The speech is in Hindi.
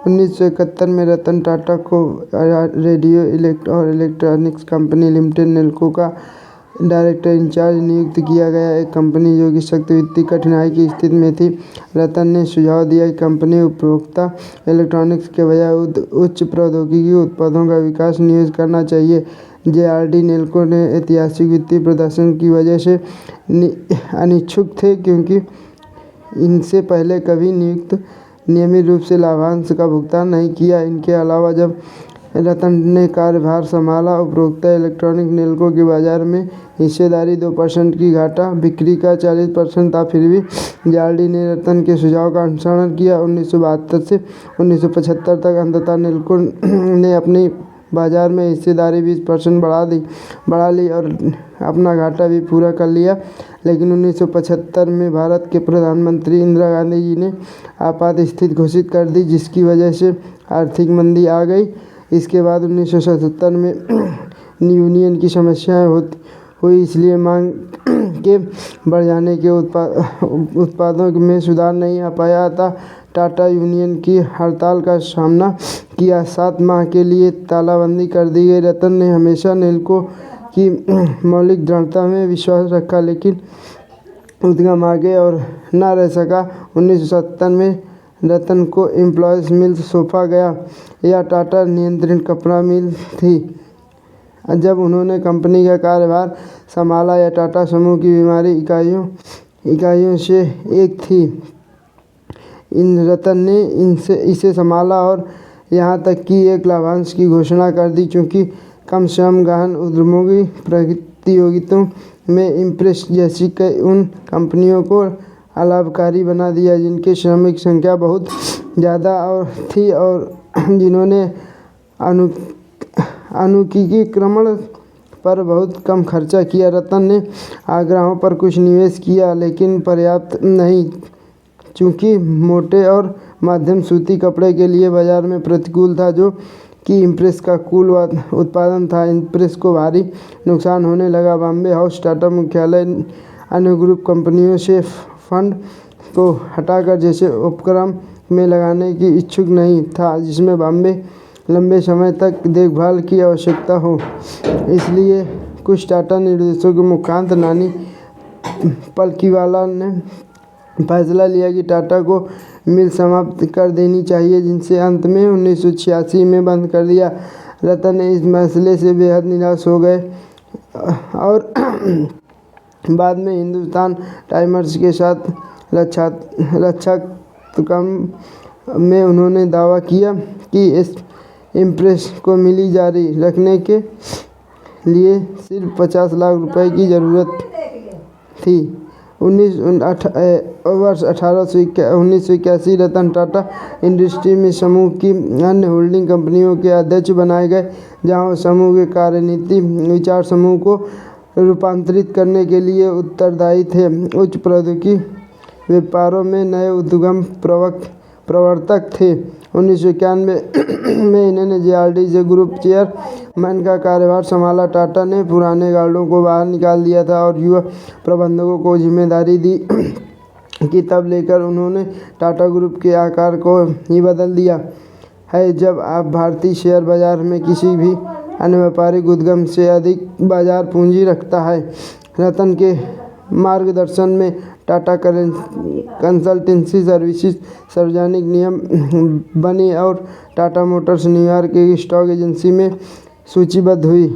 1971 में रतन टाटा को रेडियो और इलेक्ट्रॉनिक्स कंपनी लिमिटेड नेल्को का डायरेक्टर इंचार्ज नियुक्त किया गया। एक कंपनी जो कि सख्त वित्तीय कठिनाई की स्थिति में थी। रतन ने सुझाव दिया कि कंपनी उपभोक्ता इलेक्ट्रॉनिक्स के बजाय उच्च प्रौद्योगिकी उत्पादों का विकास नियोजित करना चाहिए। जेआरडी नेल्को ने ऐतिहासिक वित्तीय प्रदर्शन की वजह से अनिच्छुक थे, क्योंकि इनसे पहले कभी नियमित रूप से लाभांश का भुगतान नहीं किया। इनके अलावा जब रतन ने कार्यभार संभाला, उपभोक्ता इलेक्ट्रॉनिक नेल्को की बाजार में हिस्सेदारी 2% की घटा, बिक्री का 40% था। फिर भी जेआरडी ने रतन के सुझाव का अनुसरण किया। 1972 से 1975 तक अंततः नेल्को ने अपनी बाजार में हिस्सेदारी 20% बढ़ा ली और अपना घाटा भी पूरा कर लिया। लेकिन 1975 में भारत के प्रधानमंत्री इंदिरा गांधी जी ने आपात स्थिति घोषित कर दी, जिसकी वजह से आर्थिक मंदी आ गई। इसके बाद 1977 में यूनियन की समस्याएं हुई, इसलिए मांग के बढ़ जाने के उत्पादों में सुधार नहीं आ पाया था। टाटा यूनियन की हड़ताल का सामना किया। 7 माह के लिए तालाबंदी कर दी गई। रतन ने हमेशा नेल्को की मौलिक दृढ़ता में विश्वास रखा, लेकिन उद्यम आगे और न रह सका। 1977 में रतन को एम्प्लॉयज़ मिल सौंपा गया। यह टाटा नियंत्रित कपड़ा मिल थी। जब उन्होंने कंपनी का कार्यभार संभाला, यह टाटा समूह की बीमारी इकाइयों से एक थी। रतन ने इसे संभाला और यहाँ तक कि एक लाभांश की घोषणा कर दी। चूँकि कम श्रम गहन उद्यमों की प्रतियोगिताओं में इम्प्रेस जैसी उन कंपनियों को अलाभकारी बना दिया जिनके श्रमिक संख्या बहुत ज़्यादा थी और जिन्होंने अनुकीकरण पर बहुत कम खर्चा किया। रतन ने आग्रहों पर कुछ निवेश किया, लेकिन पर्याप्त नहीं। चूँकि मोटे और मध्यम सूती कपड़े के लिए बाजार में प्रतिकूल था, जो कि इम्प्रेस का कुल उत्पादन था, इम्प्रेस को भारी नुकसान होने लगा। बॉम्बे हाउस टाटा मुख्यालय अन्य ग्रुप कंपनियों से फंड को हटाकर जैसे उपक्रम में लगाने की इच्छुक नहीं था, जिसमें लंबे समय तक देखभाल की आवश्यकता हो। इसलिए कुछ टाटा निर्देशकों के मुख्यंत नानी पलकीवाला ने फैसला लिया कि टाटा को मिल समाप्त कर देनी चाहिए, जिनसे अंत में 1986 में बंद कर दिया। रतन इस मसले से बेहद निराश हो गए और बाद में हिंदुस्तान टाइमर्स के साथ साक्षात्कार में उन्होंने दावा किया कि इस इम्प्रेस को मिल जारी रखने के लिए सिर्फ 50 लाख रुपए की ज़रूरत थी। वर्ष 1981 रतन टाटा इंडस्ट्री में समूह की अन्य होल्डिंग कंपनियों के अध्यक्ष बनाए गए, जहां वो समूह के कार्यनीति विचार समूह को रूपांतरित करने के लिए उत्तरदायी थे। उच्च प्रौद्योगिकी व्यापारों में नए उद्यम प्रवर्तक थे। 1991 में इन्होंने जेआरडी से ग्रुप चेयरमैन का कार्यभार संभाला। टाटा ने पुराने गार्डों को बाहर निकाल दिया था और युवा प्रबंधकों को जिम्मेदारी दी कि तब लेकर उन्होंने टाटा ग्रुप के आकार को ही बदल दिया है। जब आप भारतीय शेयर बाजार में किसी भी अन्य व्यापारिक उद्यम से अधिक बाजार पूंजी रखता है। रतन के मार्गदर्शन में टाटा कंसल्टेंसी सर्विसेज सार्वजनिक नियम बनी और टाटा मोटर्स न्यूयॉर्क की स्टॉक एक्सचेंज में सूचीबद्ध हुई।